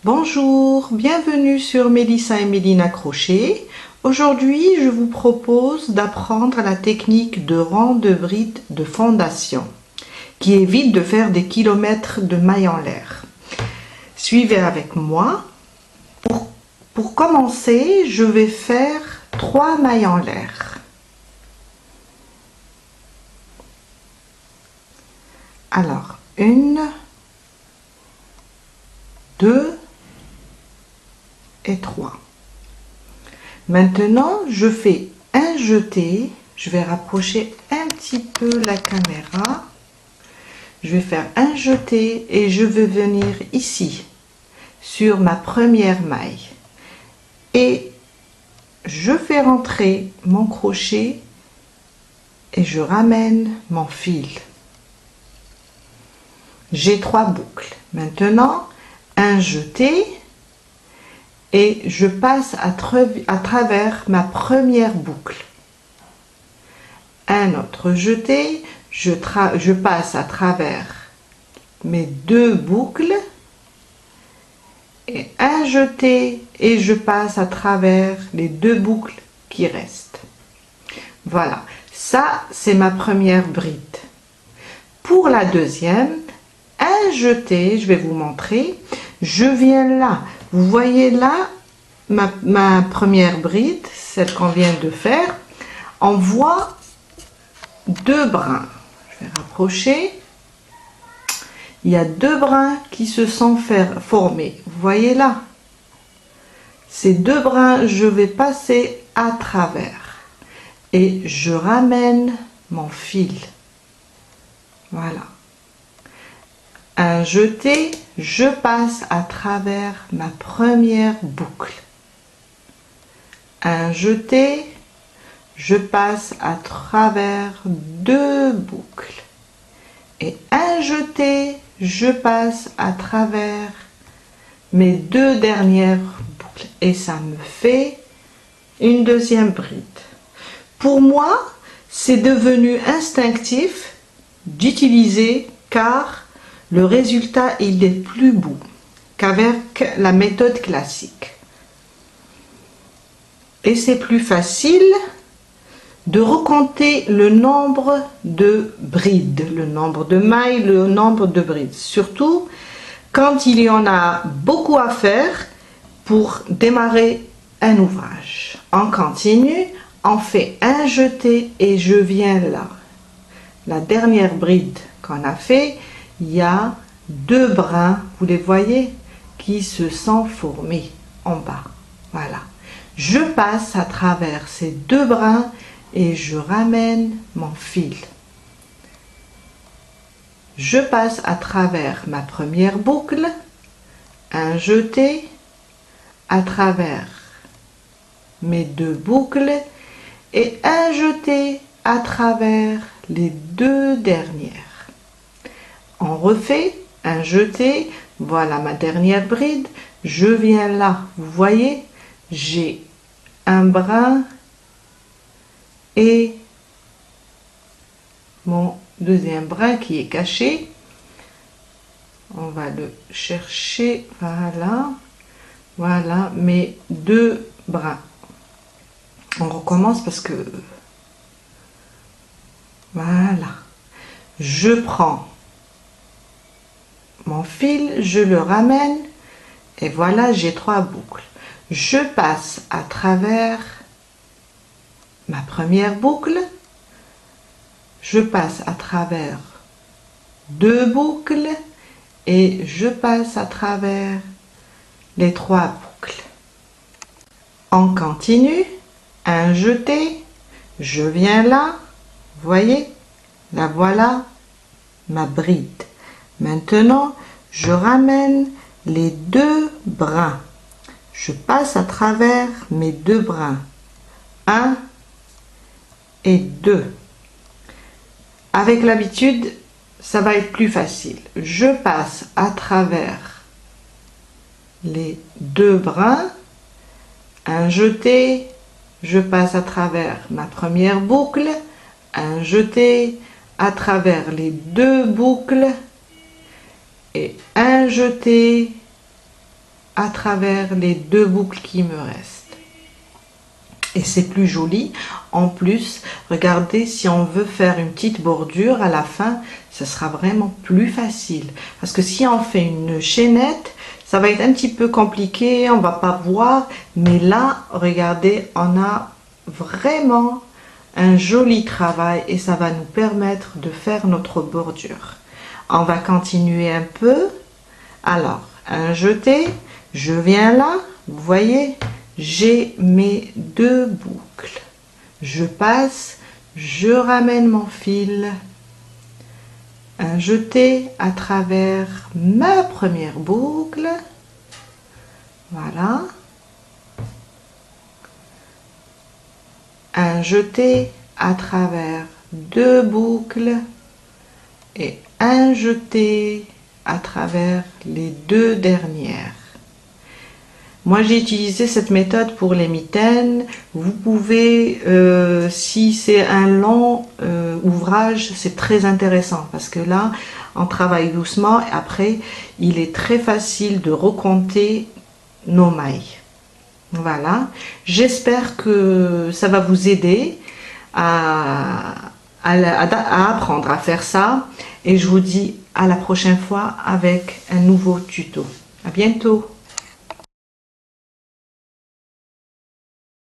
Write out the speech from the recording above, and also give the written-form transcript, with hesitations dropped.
Bonjour, bienvenue sur Mélissa et Mélina Crochet. Aujourd'hui, je vous propose d'apprendre la technique de rang de bride de fondation qui évite de faire des kilomètres de mailles en l'air. Suivez avec moi. Pour commencer, je vais faire 3 mailles en l'air. Alors, 1, 2 et 3. Maintenant, je fais un jeté. Je vais rapprocher un petit peu la caméra. Je vais faire un jeté et je vais venir ici sur ma première maille et je fais rentrer mon crochet et je ramène mon fil. J'ai 3 boucles. Maintenant, un jeté et je passe à travers ma première boucle. Un autre jeté, je passe à travers mes 2 boucles et un jeté et je passe à travers les 2 boucles qui restent. Voilà, ça c'est ma première bride. Pour la deuxième, un jeté, je vais vous montrer, je viens là, vous voyez là ma première bride, celle qu'on vient de faire, on voit 2 brins. Je vais rapprocher. Il y a 2 brins qui se sont formés. Vous voyez là. Ces 2 brins, je vais passer à travers. Et je ramène mon fil. Voilà. Un jeté, je passe à travers ma première boucle. Un jeté, je passe à travers 2 boucles et un jeté, je passe à travers mes 2 dernières boucles et ça me fait une deuxième bride. Pour moi, c'est devenu instinctif d'utiliser car le résultat il est plus beau qu'avec la méthode classique. Et c'est plus facile de recompter le nombre de brides, le nombre de mailles, le nombre de brides. Surtout quand il y en a beaucoup à faire pour démarrer un ouvrage. On continue, on fait un jeté et je viens là. La dernière bride qu'on a fait, il y a 2 brins, vous les voyez, qui se sont formés en bas. Voilà. Je passe à travers ces 2 brins et je ramène mon fil. Je passe à travers ma première boucle, un jeté, à travers mes 2 boucles et un jeté à travers les 2 dernières. On refait un jeté, voilà ma dernière bride, je viens là, vous voyez, j'ai un brin et mon deuxième brin qui est caché. On va le chercher, voilà, voilà mes 2 brins. On recommence parce que, voilà, je prends mon fil, je le ramène et voilà, j'ai 3 boucles. Je passe à travers ma première boucle, je passe à travers 2 boucles et je passe à travers les 3 boucles. On continue, un jeté, je viens là, voyez, là voilà ma bride. Maintenant, je ramène les 2 brins. Je passe à travers mes 2 brins. 1 et 2. Avec l'habitude, ça va être plus facile. Je passe à travers les 2 brins, un jeté, je passe à travers ma première boucle, un jeté à travers les 2 boucles et un jeté à travers les 2 boucles qui me restent. Et c'est plus joli. En plus, regardez, si on veut faire une petite bordure à la fin, ce sera vraiment plus facile. Parce que si on fait une chaînette, ça va être un petit peu compliqué, on va pas voir. Mais là, regardez, on a vraiment un joli travail et ça va nous permettre de faire notre bordure. On va continuer un peu. Alors, un jeté, je viens là, vous voyez, j'ai mes 2 boucles. Je passe, je ramène mon fil, un jeté à travers ma première boucle, voilà, un jeté à travers 2 boucles et un jeté à travers les 2 dernières. Moi, j'ai utilisé cette méthode pour les mitaines. Vous pouvez, si c'est un long ouvrage, c'est très intéressant parce que là, on travaille doucement et après, il est très facile de recompter nos mailles. Voilà. J'espère que ça va vous aider à apprendre à faire ça. Et je vous dis à la prochaine fois avec un nouveau tuto. À bientôt.